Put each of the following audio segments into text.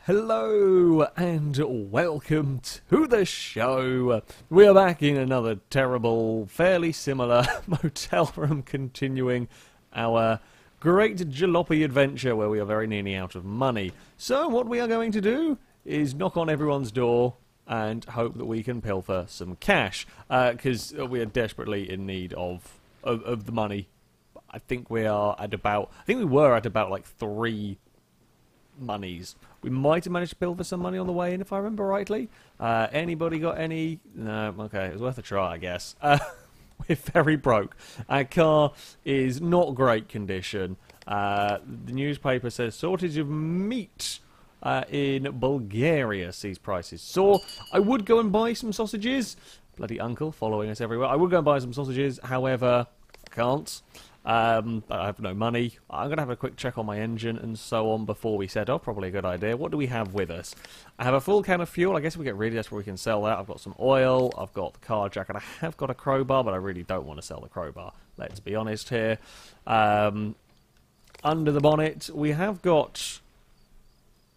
Hello and welcome to the show. We are back in another terrible, fairly similar motel room, continuing our great Jalopy adventure where we are very nearly out of money. So what we are going to do is knock on everyone's door and hope that we can pilfer some cash, because we are desperately in need of the money. I think we were at about like 3 monies. We might have managed to pilfer some money on the way in, if I remember rightly. Anybody got any? No, okay, it was worth a try, I guess. We're very broke. Our car is not great condition. The newspaper says shortage of meat in Bulgaria sees prices soar. I would go and buy some sausages. Bloody uncle following us everywhere. I would go and buy some sausages, however, I can't. I have no money. I'm going to have a quick check on my engine and so on before we set off. Probably a good idea. What do we have with us? I have a full can of fuel. I guess if we get really desperate we can sell that. I've got some oil. I've got the car jack. And I have got a crowbar, but I really don't want to sell the crowbar. Let's be honest here. Under the bonnet, we have got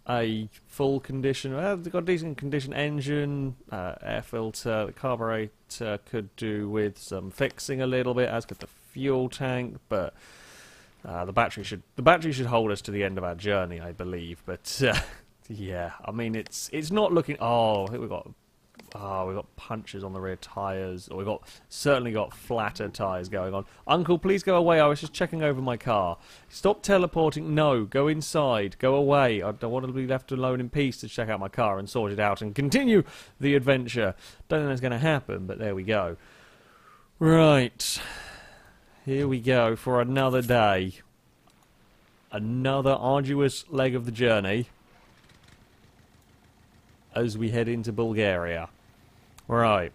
a full condition. We've got a decent condition engine, air filter. The carburetor could do with some fixing a little bit, as could the fuel tank, but the battery should hold us to the end of our journey, I believe. But yeah, I mean it's not looking. Oh, I think we've got punches on the rear tyres, or we've certainly got flatter tyres going on. Uncle, please go away. I was just checking over my car. Stop teleporting. No, go inside. Go away. I don't want to be left alone in peace to check out my car and sort it out and continue the adventure. Don't think that's going to happen, but there we go. Right. Here we go for another day. Another arduous leg of the journey as we head into Bulgaria. Right.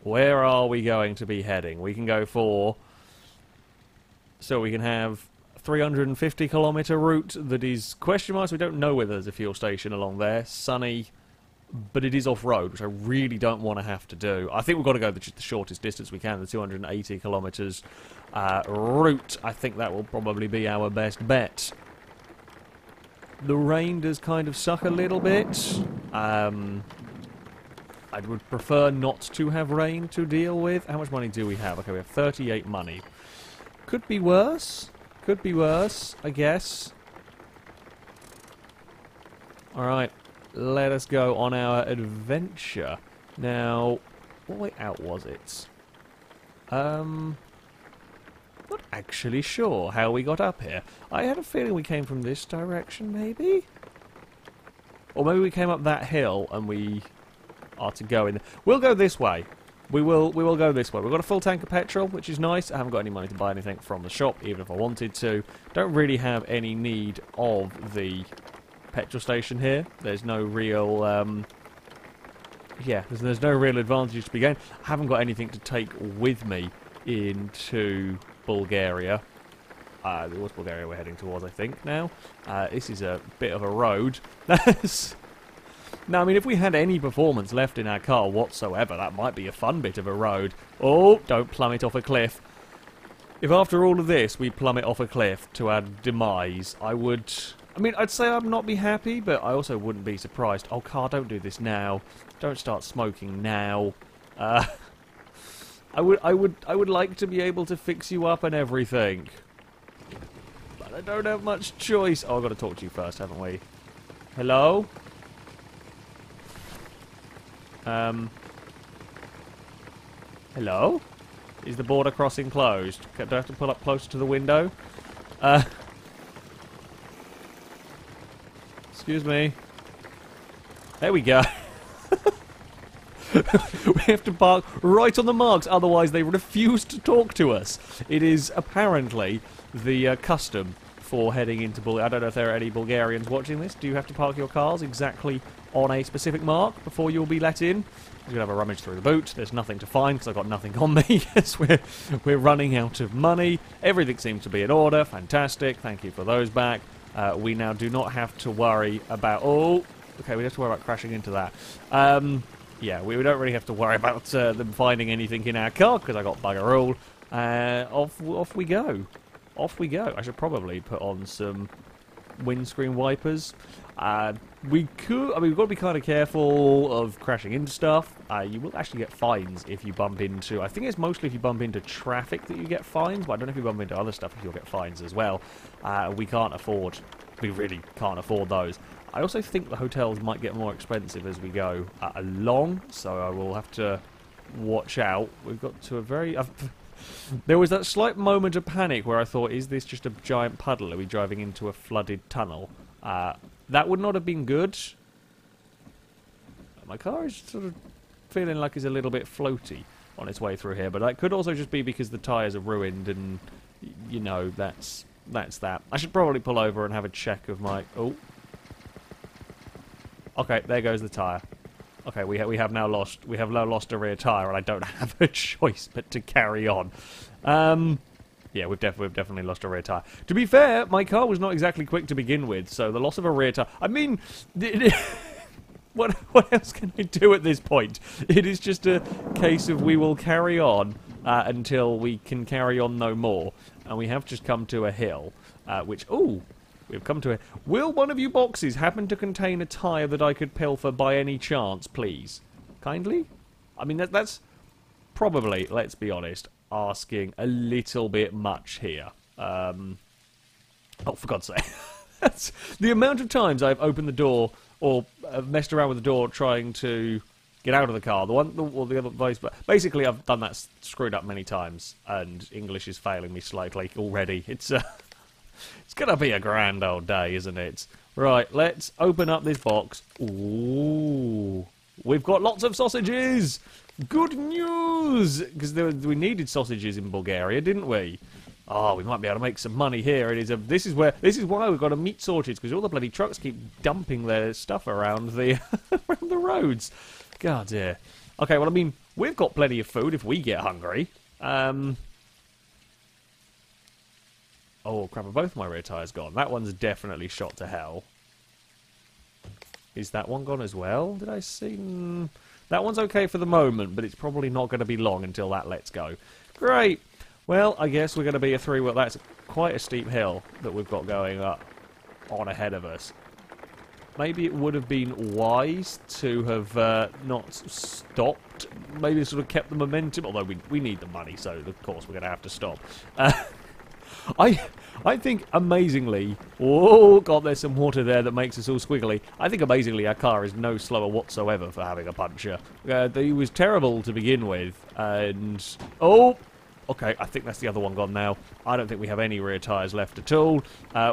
Where are we going to be heading? We can go for... So we can have a 350-kilometre route that is question marks. We don't know whether there's a fuel station along there. Sunny, but it is off-road, which I really don't want to have to do. I think we've got to go the shortest distance we can, the 280 kilometres route. I think that will probably be our best bet. The rain does kind of suck a little bit. I would prefer not to have rain to deal with. How much money do we have? Okay, we have 38 money. Could be worse. Could be worse, I guess. Alright. Let us go on our adventure. Now, what way out was it? Not actually sure how we got up here. I had a feeling we came from this direction, maybe? Or maybe we came up that hill and we are to go in. We'll go this way. We will go this way. We've got a full tank of petrol, which is nice. I haven't got any money to buy anything from the shop, even if I wanted to. Don't really have any need of the petrol station here. There's no real there's no real advantage to be gained. I haven't got anything to take with me into Bulgaria. It was Bulgaria we're heading towards, I think, now. This is a bit of a road. Now, I mean, if we had any performance left in our car whatsoever, that might be a fun bit of a road. Oh, don't plummet off a cliff. If after all of this we plummet off a cliff to our demise, I'd say I'd not be happy, but I also wouldn't be surprised. Oh, car, don't do this now. Don't start smoking now. I would like to be able to fix you up and everything, but I don't have much choice. Oh, I've got to talk to you first, haven't we? Hello? Hello? Is the border crossing closed? Do I have to pull up closer to the window? Excuse me. There we go. We have to park right on the marks, otherwise they refuse to talk to us. It is apparently the custom for heading into Bulgaria. I don't know if there are any Bulgarians watching this. Do you have to park your cars exactly on a specific mark before you'll be let in? We're going to have a rummage through the boot. There's nothing to find because I've got nothing on me. Yes, we're running out of money. Everything seems to be in order. Fantastic. Thank you for those back. We now do not have to worry about... Oh, okay, we have to worry about crashing into that. Yeah, we don't really have to worry about them finding anything in our car because I got bugger all. Off we go. Off we go. I should probably put on some windscreen wipers. We've got to be kind of careful of crashing into stuff. You will actually get fines if you bump into... I think it's mostly if you bump into traffic that you get fines, but I don't know if you bump into other stuff if you'll get fines as well. We really can't afford those. I also think the hotels might get more expensive as we go along, so I will have to watch out. We've got to a very... There was that slight moment of panic where I thought, is this just a giant puddle? Are we driving into a flooded tunnel? That would not have been good. My car is sort of feeling like it's a little bit floaty on its way through here, but that could also just be because the tyres are ruined and, you know, that's that. I should probably pull over and have a check of my... Oh. Okay, there goes the tyre. Okay, we have now lost a rear tyre, and I don't have a choice but to carry on. Yeah, we've definitely lost a rear tyre. To be fair, my car was not exactly quick to begin with, so the loss of a rear tyre... I mean, what else can I do at this point? It is just a case of we will carry on until we can carry on no more. And we have just come to a hill, which... Ooh! We've come to it. Will one of you boxes happen to contain a tyre that I could pilfer by any chance, please? Kindly? I mean, that's probably, let's be honest, asking a little bit much here. Oh, for God's sake. That's the amount of times I've opened the door or messed around with the door trying to get out of the car. The other vice. Basically, I've done that screwed up many times, and English is failing me slightly already. It's going to be a grand old day, isn't it? Right, let's open up this box. Ooh, we've got lots of sausages. Good news, because we needed sausages in Bulgaria, didn't we? Oh, we might be able to make some money here. This is why we've got a meat shortage, because all the bloody trucks keep dumping their stuff around the around the roads. God dear. Okay, well, I mean, we've got plenty of food if we get hungry. Oh, crap, are both my rear tyres gone? That one's definitely shot to hell. Is that one gone as well? Did I see... That one's okay for the moment, but it's probably not going to be long until that lets go. Great! Well, I guess we're going to be a three-wheel... That's quite a steep hill that we've got going up on ahead of us. Maybe it would have been wise to have not stopped. Maybe sort of kept the momentum, although we need the money, so of course we're going to have to stop. I think, amazingly... Oh, God, there's some water there that makes us all squiggly. I think, amazingly, our car is no slower whatsoever for having a puncture. He was terrible to begin with, and... Oh! Okay, I think that's the other one gone now. I don't think we have any rear tyres left at all.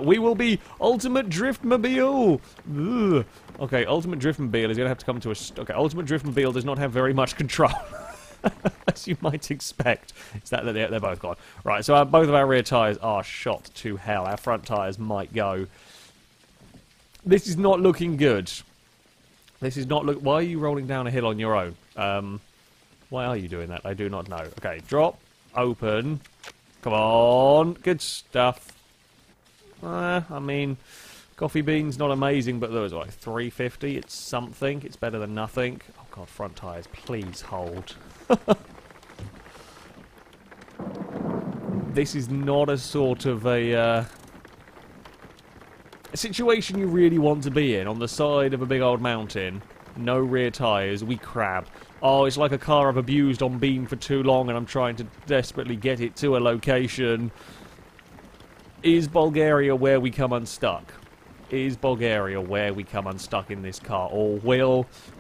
We will be Ultimate Driftmobile! Ugh. Okay, Ultimate Driftmobile is going to have to come to a... Okay, Ultimate Driftmobile does not have very much control. As you might expect. It's that they're both gone. Right, so both of our rear tyres are shot to hell. Our front tyres might go. This is not looking good. This is not... Why are you rolling down a hill on your own? Why are you doing that? I do not know. Okay, drop. Open. Come on. Good stuff. I mean, coffee beans, not amazing, but there was like 350. It's something. It's better than nothing. Oh, God, front tyres, please hold. This is not a sort of a situation you really want to be in. On the side of a big old mountain, no rear tyres, we crab. Oh, it's like a car I've abused on beam for too long and I'm trying to desperately get it to a location. Is Bulgaria where we come unstuck? Is Bulgaria where we come unstuck in this car? Or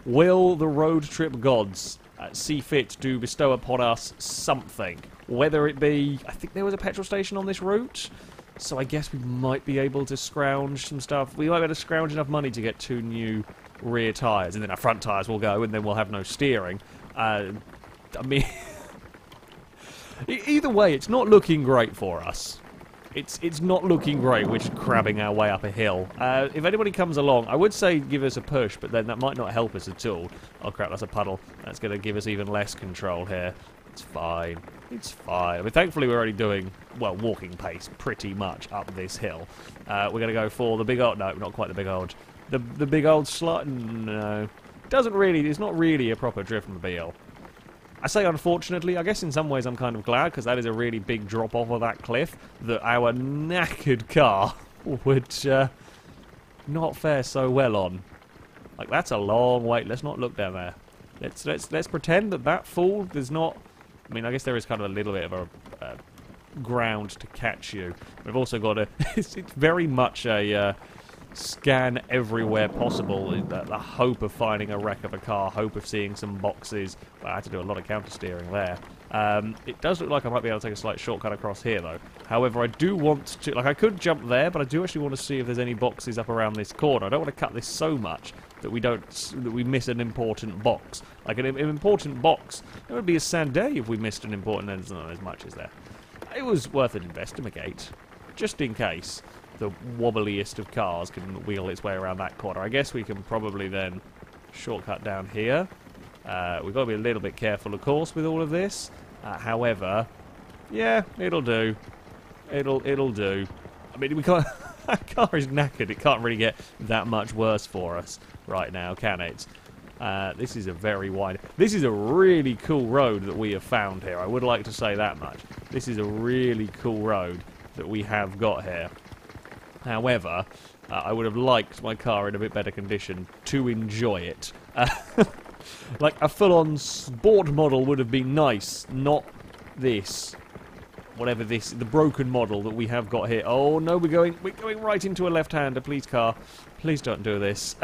will the road trip gods see fit to bestow upon us something? Whether it be... I think there was a petrol station on this route, so I guess we might be able to scrounge some stuff. We might be able to scrounge enough money to get 2 new rear tyres, and then our front tyres will go, and then we'll have no steering. I mean... Either way, it's not looking great for us. It's not looking great. We're just crabbing our way up a hill. If anybody comes along, I would say give us a push, but then that might not help us at all. Oh crap, that's a puddle. That's going to give us even less control here. It's fine. It's fine. I mean, thankfully we're only doing, well, walking pace pretty much up this hill. We're going to go for the big old... No, not quite the big old... The big old slot... No. Doesn't really... It's not really a proper driftmobile. I say unfortunately, I guess in some ways I'm kind of glad, because that is a really big drop off of that cliff, that our knackered car would not fare so well on. Like, that's a long way. Let's not look down there. Let's pretend that fool does not... I mean, I guess there is kind of a little bit of a ground to catch you. We've also got a... it's very much a scan everywhere possible. The hope of finding a wreck of a car, hope of seeing some boxes. Well, I had to do a lot of counter-steering there. It does look like I might be able to take a slight shortcut across here, though. However, I do want to... Like, I could jump there, but I do actually want to see if there's any boxes up around this corner. I don't want to cut this so much that we miss an important box. Like, an important box. It would be a sad day if we missed an important... There's not as much as there. It was worth an investigate, just in case the wobbliest of cars can wheel its way around that corner. I guess we can probably then shortcut down here. We've got to be a little bit careful, of course, with all of this. However, yeah, it'll do. It'll do. I mean, we can't... Our car is knackered. It can't really get that much worse for us right now, can it? This is a very wide... This is a really cool road that we have found here. I would like to say that much. This is a really cool road that we have got here. However, I would have liked my car in a bit better condition to enjoy it. Like, a full-on sport model would have been nice, not this. Whatever this, the broken model that we have got here. Oh no, we're going right into a left-hander. Please, car. Please don't do this.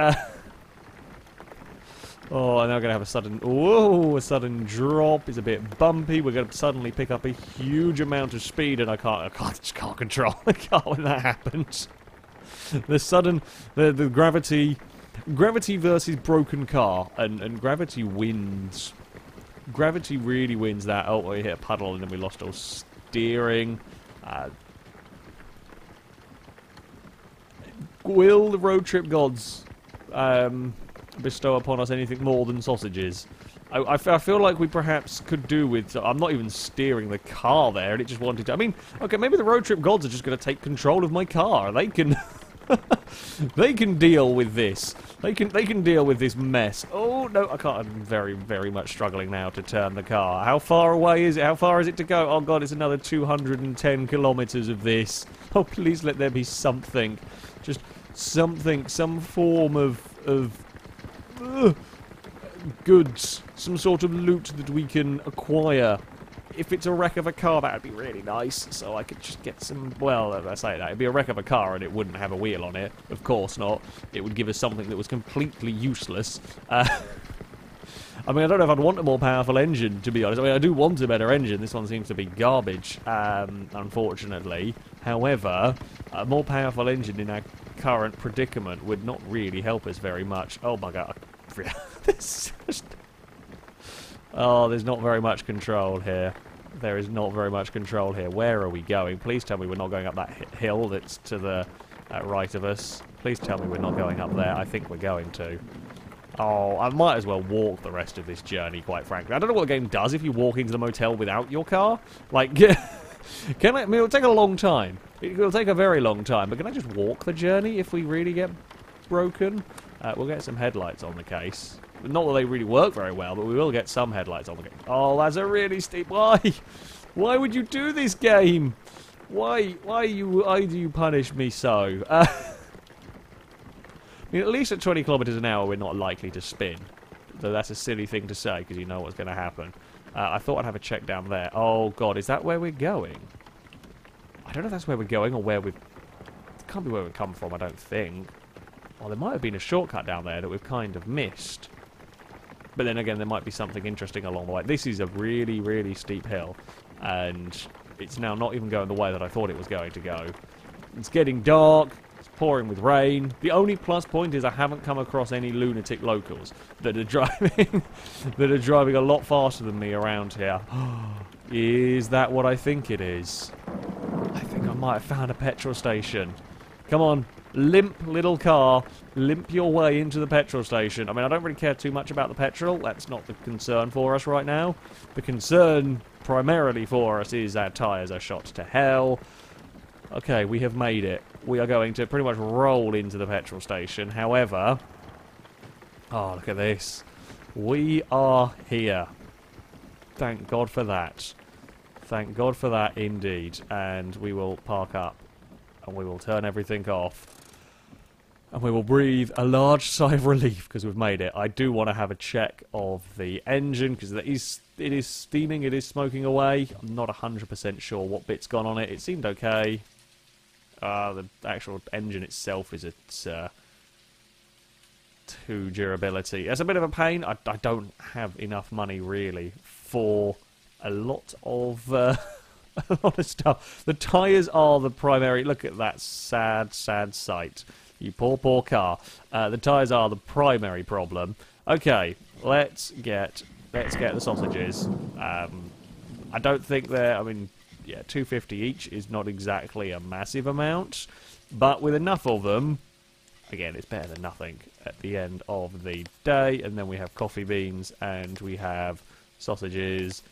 Oh, I'm now going to have a sudden... Whoa, a sudden drop. It's a bit bumpy. We're going to suddenly pick up a huge amount of speed, and I just can't control the car when that happens. The sudden... The gravity... Gravity versus broken car, and gravity wins. Gravity really wins that. Oh, we hit a puddle, and then we lost all steering. Will the road trip gods... bestow upon us anything more than sausages? I feel like we perhaps could do with... I'm not even steering the car there, and it just wanted to... I mean, okay, maybe the road trip gods are just going to take control of my car. They can... they can deal with this. They can deal with this mess. Oh, no, I can't. I'm very, very much struggling now to turn the car. How far away is it? How far is it to go? Oh, God, it's another 210 kilometers of this. Oh, please let there be something. Just something, some form of goods, some sort of loot that we can acquire. If it's a wreck of a car, that would be really nice, so I could just get some... Well, as I say that, it'd be a wreck of a car and it wouldn't have a wheel on it. Of course not. It would give us something that was completely useless. I mean, I don't know if I'd want a more powerful engine, to be honest. I mean, I do want a better engine. This one seems to be garbage, unfortunately. However, a more powerful engine in our current predicament would not really help us very much. Oh my god. Oh, there's not very much control here. There is not very much control here. Where are we going? Please tell me we're not going up that hill that's to the right of us. Please tell me we're not going up there. I think we're going to. Oh, I might as well walk the rest of this journey, quite frankly. I don't know what the game does if you walk into the motel without your car. Like, can I mean, it'll take a long time. It'll take a very long time, but can I just walk the journey if we really get broken? We'll get some headlights on the case. Not that they really work very well, but we will get some headlights on the case. Oh, that's a really steep... Why? Why would you do this, game? Why do you punish me so? I mean, at least at 20 kilometers an hour, we're not likely to spin. Though that's a silly thing to say, because you know what's going to happen. I thought I'd have a check down there. Oh, God, is that where we're going? I don't know if that's where we're going or where we've... It can't be where we've come from, I don't think. Well, there might have been a shortcut down there that we've kind of missed. But then again, there might be something interesting along the way. This is a really, really steep hill. And it's now not even going the way that I thought it was going to go. It's getting dark. It's pouring with rain. The only plus point is I haven't come across any lunatic locals that are driving a lot faster than me around here. Is that what I think it is? I think I might have found a petrol station. Come on. Limp little car, limp your way into the petrol station. I mean, I don't really care too much about the petrol. That's not the concern for us right now. The concern primarily for us is our tyres are shot to hell. Okay, we have made it. We are going to pretty much roll into the petrol station. However... Oh, look at this. We are here. Thank God for that. Thank God for that indeed. And we will park up. And we will turn everything off. And we will breathe a large sigh of relief because we've made it. I do want to have a check of the engine because it is steaming, it is smoking away. I'm not 100% sure what bit's gone on it. It seemed okay. The actual engine itself is at 2 durability. It's a bit of a pain. I don't have enough money really for a lot of stuff. The tyres are the primary. Look at that sad sight. You poor car. The tyres are the primary problem. Okay, let's get the sausages. I don't think they're. I mean, yeah, 250 each is not exactly a massive amount, but with enough of them, again, it's better than nothing at the end of the day. And then we have coffee beans and we have sausages.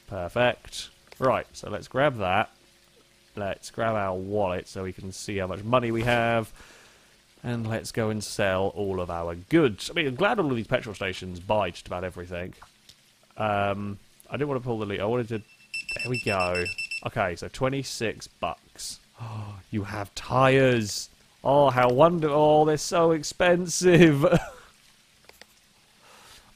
Perfect. Right, so let's grab that. Let's grab our wallet so we can see how much money we have. And let's go and sell all of our goods. I mean, I'm glad all of these petrol stations buy just about everything. I didn't want to pull the lead. I wanted to... There we go. Okay, so 26 bucks. Oh, you have tyres. Oh, how wonderful. Oh, they're so expensive.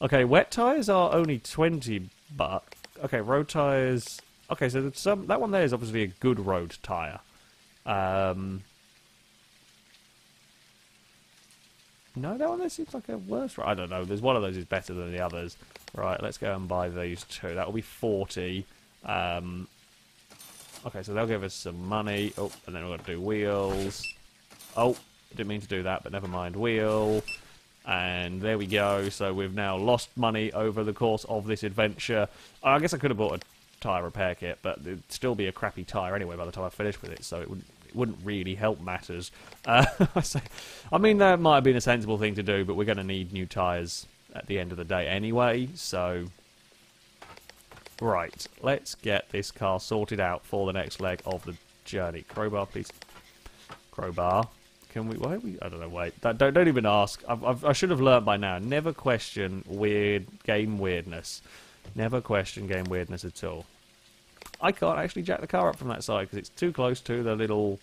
Okay, wet tyres are only 20 bucks. Okay, road tyres... Okay, so that one there is obviously a good road tyre. No, that one there seems like a worse... I don't know. There's one of those is better than the others. Right, let's go and buy these two. That will be 40. Okay, so they'll give us some money. Oh, and then we've got to do wheels. Oh, didn't mean to do that, but never mind. Wheel. And there we go. So we've now lost money over the course of this adventure. I guess I could have bought a tyre repair kit, but it'd still be a crappy tyre anyway by the time I finish with it, so it wouldn't really help matters. I mean, that might have been a sensible thing to do, but we're going to need new tyres at the end of the day anyway, so... Right, let's get this car sorted out for the next leg of the journey. Crowbar, please. Crowbar. Can we... Why are we... I don't know, wait. Don't even ask. I should have learnt by now. Never question game weirdness. Never question game weirdness at all. I can't actually jack the car up from that side because it's too close to the little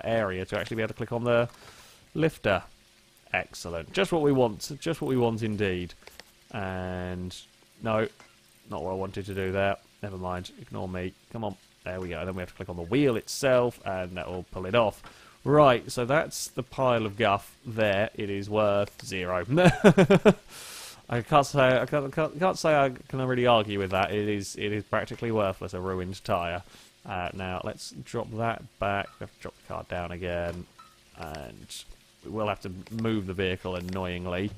area to actually be able to click on the lifter. Excellent. Just what we want. Just what we want indeed. And no, not what I wanted to do there. Never mind. Ignore me. Come on. There we go. Then we have to click on the wheel itself and that will pull it off. Right, so that's the pile of guff there. It is worth 0. I can't say I can really argue with that. It is practically worthless, a ruined tyre. Now let's drop that back. We have to drop the car down again, and we'll have to move the vehicle annoyingly.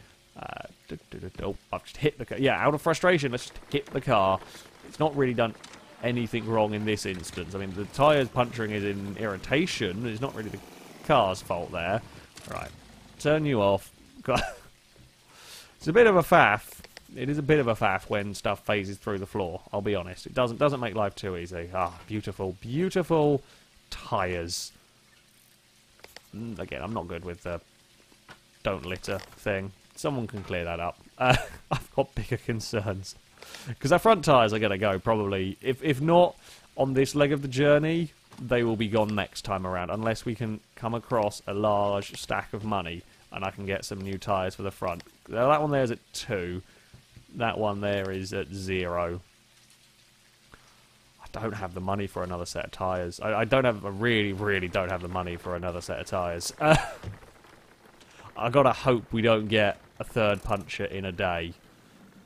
Oh, I've just hit the car. Yeah, out of frustration, let's just hit the car. It's not really done anything wrong in this instance. I mean, the tyres puncturing is in irritation. It's not really the car's fault there. Right, turn you off. It's a bit of a faff. It is a bit of a faff when stuff phases through the floor, I'll be honest. It doesn't make life too easy. Ah, beautiful, beautiful tyres. Again, I'm not good with the don't litter thing. Someone can clear that up. I've got bigger concerns. Because our front tyres are going to go, probably. If not on this leg of the journey, they will be gone next time around, unless we can come across a large stack of money and I can get some new tyres for the front. Now, that one there is at 2. That one there is at 0. I don't have the money for another set of tyres. I really don't have the money for another set of tyres. I gotta hope we don't get a third puncher in a day.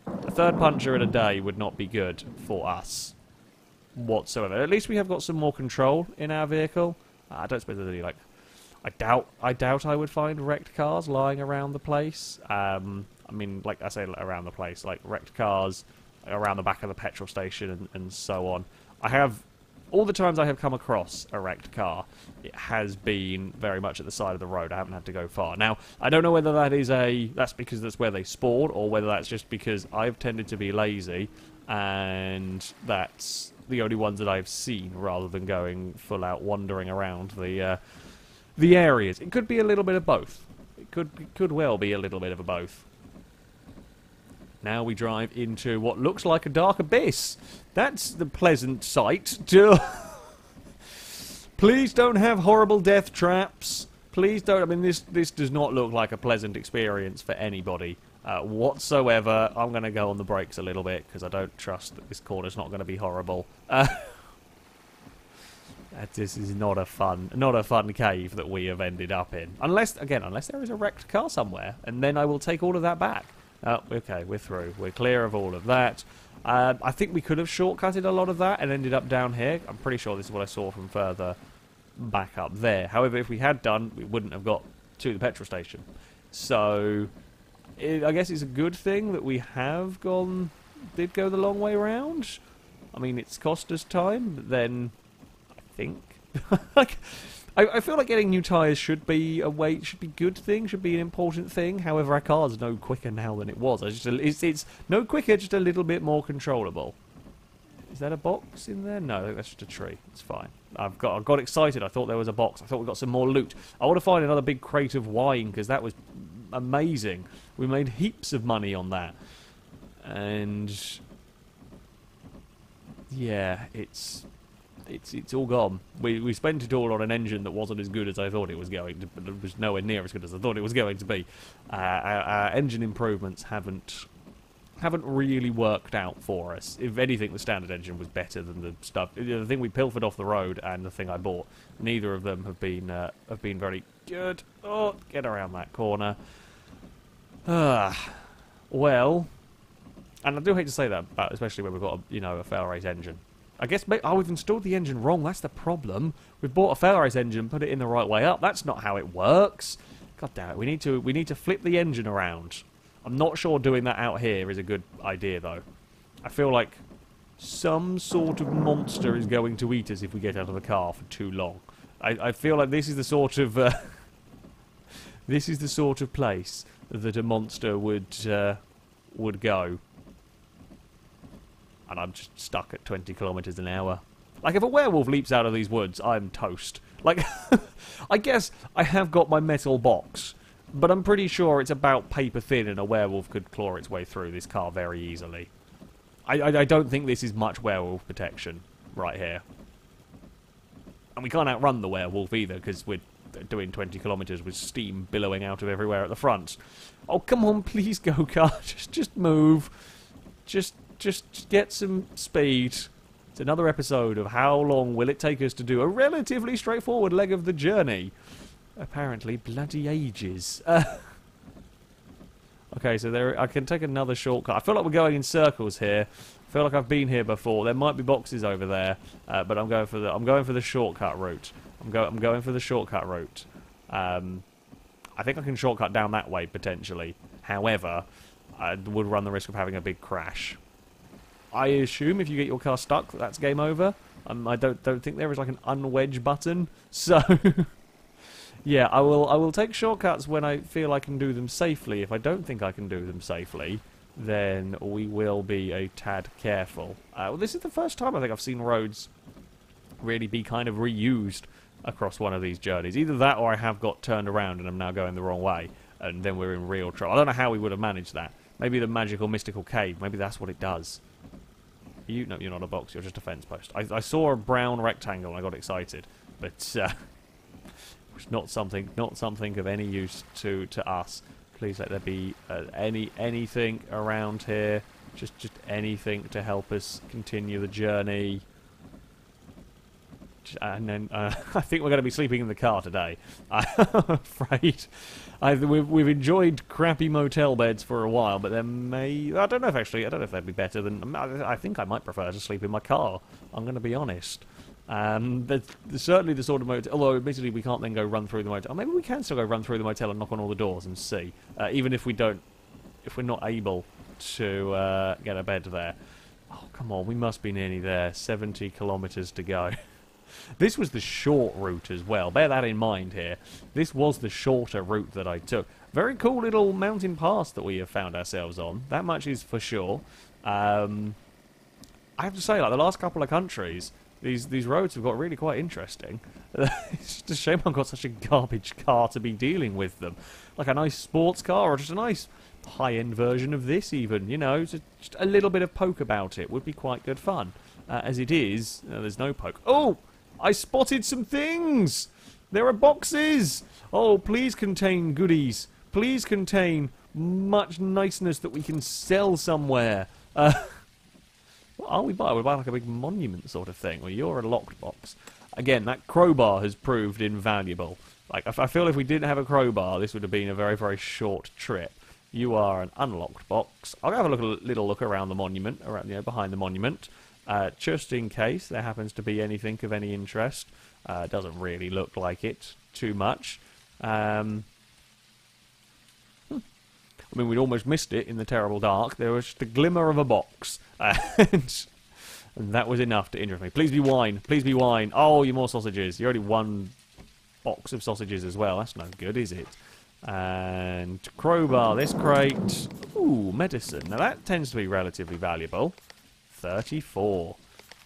A third puncher in a day would not be good for us whatsoever. At least we have got some more control in our vehicle. I don't suppose there's any, like... I doubt I would find wrecked cars lying around the place. I mean, like I say, around the place, like wrecked cars around the back of the petrol station and so on. I have, all the times I have come across a wrecked car, it has been very much at the side of the road. I haven't had to go far. Now, I don't know whether that's because that's where they spawn, or whether that's just because I've tended to be lazy, and that's the only ones that I've seen, rather than going full out wandering around the areas. It could be a little bit of both. It could well be a little bit of both. Now we drive into what looks like a dark abyss. That's the pleasant sight. Please don't have horrible death traps. Please don't. I mean, this does not look like a pleasant experience for anybody whatsoever. I'm going to go on the brakes a little bit because I don't trust that this corner's not going to be horrible. This is not a fun cave that we have ended up in. Unless there is a wrecked car somewhere, and then I will take all of that back. Oh, okay, we're through. We're clear of all of that. I think we could have shortcutted a lot of that and ended up down here. I'm pretty sure this is what I saw from further back up there. However, if we had done, we wouldn't have got to the petrol station. So, I guess it's a good thing that we have did go the long way around. I mean, it's cost us time, but then I think I feel like getting new tyres should be a good thing, should be an important thing. However, our car's no quicker now than it was. It's no quicker, just a little bit more controllable. Is that a box in there? No, that's just a tree. It's fine. I got excited. I thought there was a box. I thought we got some more loot. I want to find another big crate of wine because that was amazing. We made heaps of money on that. And yeah, it's all gone. We spent it all on an engine that wasn't as good as I thought it was going to, but it was nowhere near as good as I thought it was going to be. Our engine improvements haven't really worked out for us. If anything, the standard engine was better than the stuff. The thing we pilfered off the road and the thing I bought, neither of them have been very good. Oh, get around that corner. Well, and I do hate to say that, but especially when we've got a FaiLRace engine. I guess we've installed the engine wrong. That's the problem. We've bought a FaiLRace engine, put it in the right way up. That's not how it works. God damn it! We need to flip the engine around. I'm not sure doing that out here is a good idea, though. I feel like some sort of monster is going to eat us if we get out of the car for too long. I feel like this is the sort of place that a monster would go. And I'm just stuck at 20 kilometers an hour. Like, if a werewolf leaps out of these woods, I'm toast. Like, I guess I have got my metal box, but I'm pretty sure it's about paper thin and a werewolf could claw its way through this car very easily. I don't think this is much werewolf protection right here. And we can't outrun the werewolf either, because we're doing 20 kilometers with steam billowing out of everywhere at the front. Oh, come on, please go, car. Just move. Just get some speed. It's another episode of how long will it take us to do a relatively straightforward leg of the journey. Apparently, bloody ages. Okay, so I can take another shortcut. I feel like we're going in circles here. I feel like I've been here before. There might be boxes over there, but I'm going for the shortcut route. I'm going for the shortcut route. I think I can shortcut down that way potentially. However, I would run the risk of having a big crash. I assume if you get your car stuck, that's game over. I don't think there is like an unwedge button. So yeah, I will take shortcuts when I feel I can do them safely. If I don't think I can do them safely, then we will be a tad careful. Well, this is the first time I think I've seen roads really be kind of reused across one of these journeys. Either that or I have got turned around and I'm now going the wrong way, and then we're in real trouble. I don't know how we would have managed that. Maybe the magical mystical cave, maybe that's what it does. No, you're not a box, you're just a fence post. I saw a brown rectangle and I got excited, but it was not something of any use to us. Please let there be anything around here, just anything to help us continue the journey. And then I think we're going to be sleeping in the car today. I'm afraid. We've enjoyed crappy motel beds for a while, but there may... I don't know if they'd be better than... I think I might prefer to sleep in my car. I'm going to be honest. There's certainly the sort of motel... Although, admittedly, we can't then go run through the motel. Maybe we can still go run through the motel and knock on all the doors and see. Even if we don't... If we're not able to get a bed there. Oh, come on. We must be nearly there. 70 kilometres to go. This was the short route as well. Bear that in mind here. This was the shorter route that I took. Very cool little mountain pass that we have found ourselves on. That much is for sure. I have to say, like, the last couple of countries, these roads have got really quite interesting. It's just a shame I've got such a garbage car to be dealing with them. Like a nice sports car or just a nice high-end version of this even. You know, just a little bit of poke about it would be quite good fun. As it is, there's no poke. Oh! I spotted some things! There are boxes! Oh, please contain goodies. Please contain much niceness that we can sell somewhere. What are we buying? We're buying like a big monument sort of thing. Well, you're a locked box. Again, that crowbar has proved invaluable. Like, I feel if we didn't have a crowbar, this would have been a very, very short trip. You are an unlocked box. I'll have a little look around the monument, around, behind the monument, just in case there happens to be anything of any interest. It doesn't really look like it too much. I mean, we'd almost missed it in the terrible dark. There was just a glimmer of a box, and that was enough to interest me. Please be wine. Please be wine. Oh, you more sausages. You already won box of sausages as well. That's no good, is it? And crowbar, this crate. Ooh, medicine. Now that tends to be relatively valuable. 34.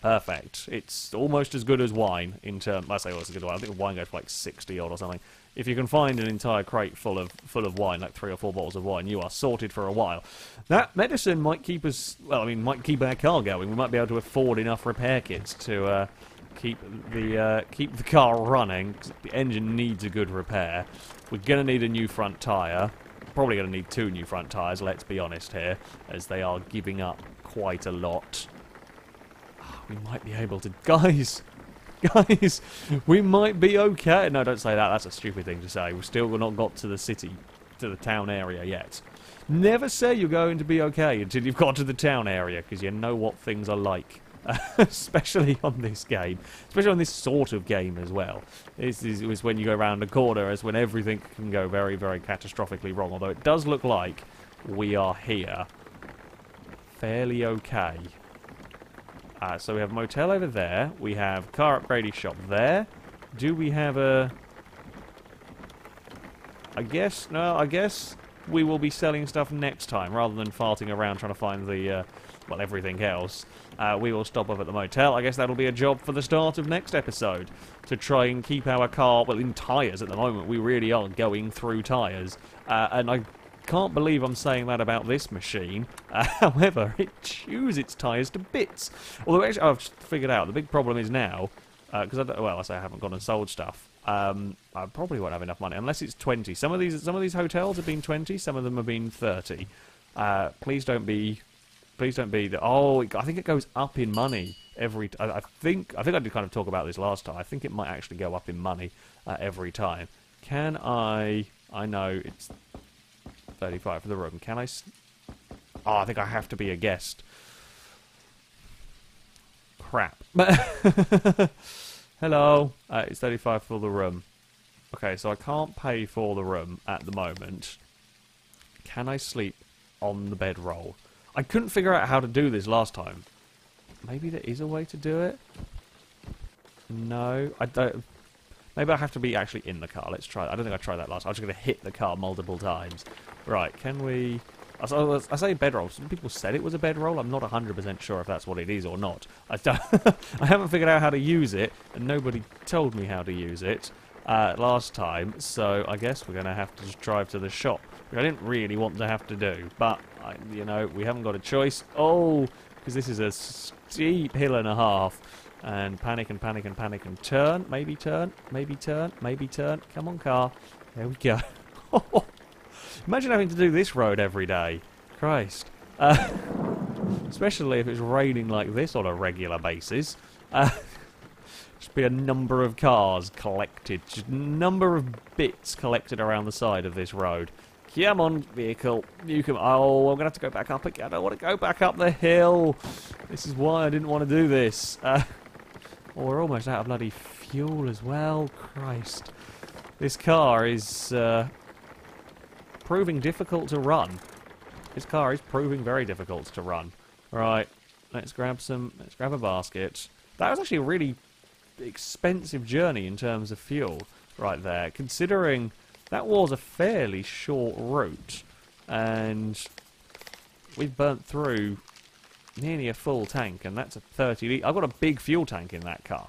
Perfect. It's almost as good as wine in terms. I say almost as good as wine. I think wine goes for like 60 odd or something. If you can find an entire crate full of wine, like 3 or 4 bottles of wine, you are sorted for a while. That medicine might keep us. Well, I mean, might keep our car going. We might be able to afford enough repair kits to keep the car running. 'Cause the engine needs a good repair. We're gonna need a new front tyre. Probably gonna need 2 new front tyres. Let's be honest here, as they are giving up quite a lot. We might be able to, guys, we might be okay. No, don't say that. That's a stupid thing to say. We've still not got to the city, to the town area yet. Never say you're going to be okay until you've got to the town area, because you know what things are like. Especially on this game. Especially on this sort of game as well. This is when you go around a corner, as when everything can go very, very catastrophically wrong. Although it does look like we are here fairly okay. So we have a motel over there. We have car upgrading shop there. Do we have a... I guess we will be selling stuff next time, rather than farting around trying to find the, well, everything else. We will stop up at the motel. I guess that'll be a job for the start of next episode, to try and keep our car, well, in tyres at the moment. We really are going through tyres. And I can't believe I'm saying that about this machine. However, it chews its tyres to bits. Although, actually, I've figured out the big problem is now, because I haven't gone and sold stuff. I probably won't have enough money unless it's 20. Some of these hotels have been 20. Some of them have been 30. Please don't be the. Oh, I think it goes up in money every. I think I did kind of talk about this last time. I think it might actually go up in money every time. Can I? I know it's 35 for the room. Can I? Oh, I think I have to be a guest. Crap. Hello. It's 35 for the room. Okay, so I can't pay for the room at the moment. Can I sleep on the bedroll? I couldn't figure out how to do this last time. Maybe there is a way to do it? No, I don't. Maybe I have to be actually in the car. Let's try that. I don't think I tried that last time. I was just going to hit the car multiple times. Right, can we... I say bedroll. Some people said it was a bedroll. I'm not 100% sure if that's what it is or not. I haven't figured out how to use it, and nobody told me how to use it last time, so I guess we're going to have to just drive to the shop, which I didn't really want to have to do, but, you know, we haven't got a choice. Oh, because this is a steep hill and a half. And panic and panic and panic and turn, maybe turn, maybe turn, maybe turn. Come on, car. There we go. Imagine having to do this road every day. Christ. Especially if it's raining like this on a regular basis. Just be a number of cars collected. Just a number of bits collected around the side of this road. Come on, vehicle. You can... Oh, I'm going to have to go back up again. I don't want to go back up the hill. This is why I didn't want to do this. Oh, we're almost out of bloody fuel as well. Christ. This car is proving difficult to run. This car is proving very difficult to run. Right, let's grab a basket. That was actually a really expensive journey in terms of fuel right there, considering that was a fairly short route, and we've burnt through nearly a full tank, and that's a 30 litre. I've got a big fuel tank in that car,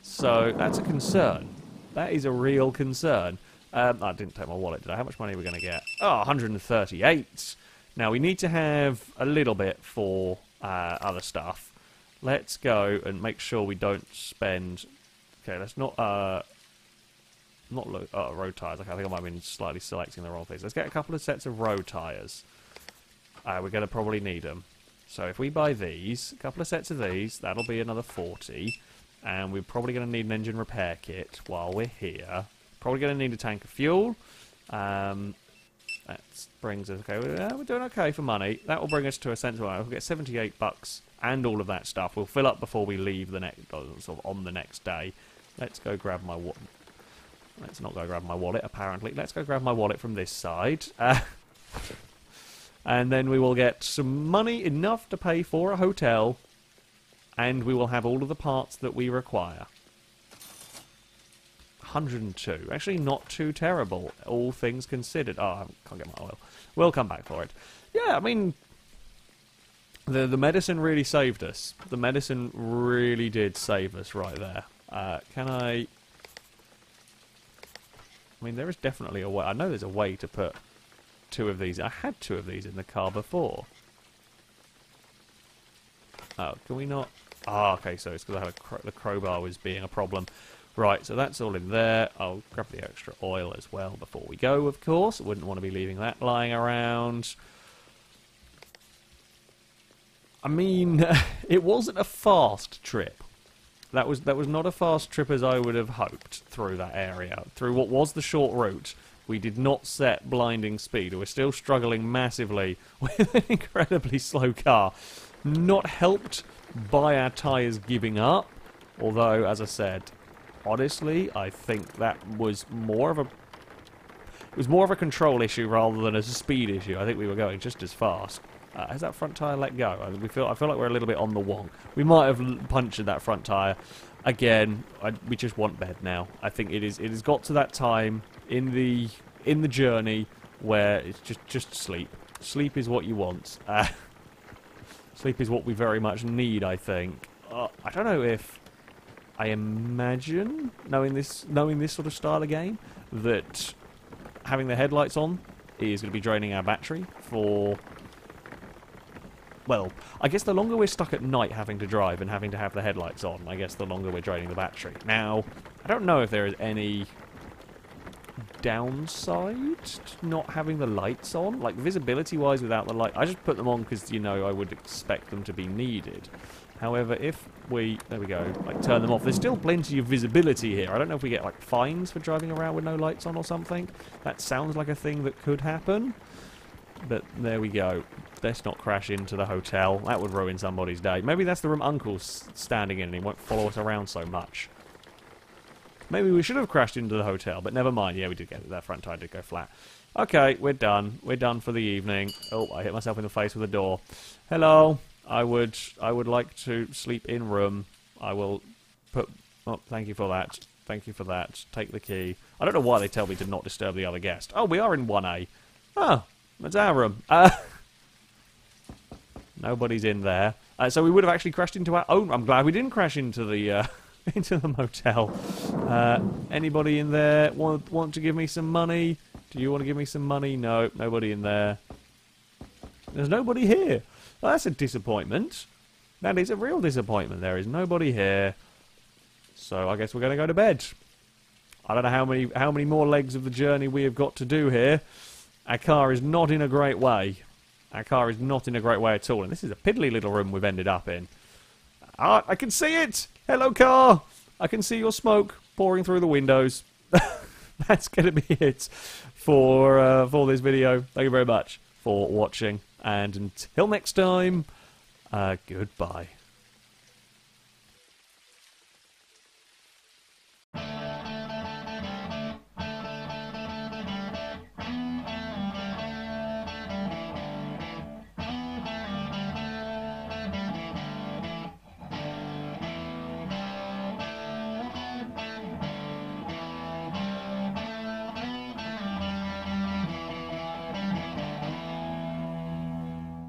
so that's a concern. That is a real concern. I didn't take my wallet, did I? How much money are we going to get? Oh, 138. Now, we need to have a little bit for other stuff. Let's go and make sure we don't spend... Okay, let's not... not road tyres. Okay, I think I might have been slightly selecting the wrong things. Let's get a couple of sets of road tyres. We're going to probably need them. So if we buy these, a couple of sets of these, that'll be another 40. And we're probably going to need an engine repair kit while we're here. Probably going to need a tank of fuel. That brings us... Okay, we're doing okay for money. That will bring us to a sensible... We'll get 78 bucks and all of that stuff. We'll fill up before we leave the next... sort of on the next day. Let's go grab my... Let's not go grab my wallet, apparently. Let's go grab my wallet from this side. And then we will get some money, enough to pay for a hotel. And we will have all of the parts that we require. 102. Actually, not too terrible, all things considered. Oh, I can't get my oil. We'll come back for it. Yeah, I mean, the medicine really saved us. The medicine really did save us right there. Can I mean, there is definitely a way. I know there's a way to put 2 of these. I had 2 of these in the car before. Oh, can we not? Ah, okay, so it's because I had the crowbar was being a problem. Right, so that's all in there. I'll grab the extra oil as well before we go, of course. Wouldn't want to be leaving that lying around. I mean, it wasn't a fast trip. That was not a fast trip as I would have hoped through that area. Through what was the short route, we did not set blinding speed. We're still struggling massively with an incredibly slow car. Not helped by our tyres giving up. Although, as I said... Honestly, I think that was more of a... It was more of a control issue rather than a speed issue. I think we were going just as fast. Has that front tyre let go? I feel like we're a little bit on the wong. We might have punctured that front tyre. Again, we just want bed now. I think it has got to that time in the journey where it's just sleep. Sleep is what you want. Sleep is what we very much need, I think. I don't know if... I imagine, knowing this sort of style of game, that having the headlights on is going to be draining our battery for... Well, I guess the longer we're stuck at night having to drive and having to have the headlights on, I guess the longer we're draining the battery. Now, I don't know if there is any downside to not having the lights on. Like, visibility-wise without the light... I just put them on because, you know, I would expect them to be needed. However, if we... There we go. Like, turn them off. There's still plenty of visibility here. I don't know if we get, like, fines for driving around with no lights on or something. That sounds like a thing that could happen. But there we go. Let's not crash into the hotel. That would ruin somebody's day. Maybe that's the room Uncle's standing in and he won't follow us around so much. Maybe we should have crashed into the hotel, but never mind. Yeah, we did get it. That front tire did go flat. Okay, we're done. We're done for the evening. Oh, I hit myself in the face with a door. Hello. I would like to sleep in room. I will put... Oh, thank you for that. Thank you for that. Take the key. I don't know why they tell me to not disturb the other guest. Oh, we are in 1A. Oh, that's our room. Nobody's in there. So we would have actually crashed into our own... I'm glad we didn't crash into the into the motel. Anybody in there want to give me some money? Do you want to give me some money? No, nobody in there. There's nobody here. Well, that's a disappointment. That is a real disappointment. There is nobody here. So I guess we're going to go to bed. I don't know how many more legs of the journey we have got to do here. Our car is not in a great way. Our car is not in a great way at all. And this is a piddly little room we've ended up in. Ah, I can see it! Hello, car! I can see your smoke pouring through the windows. That's going to be it for this video. Thank you very much for watching. And until next time, goodbye.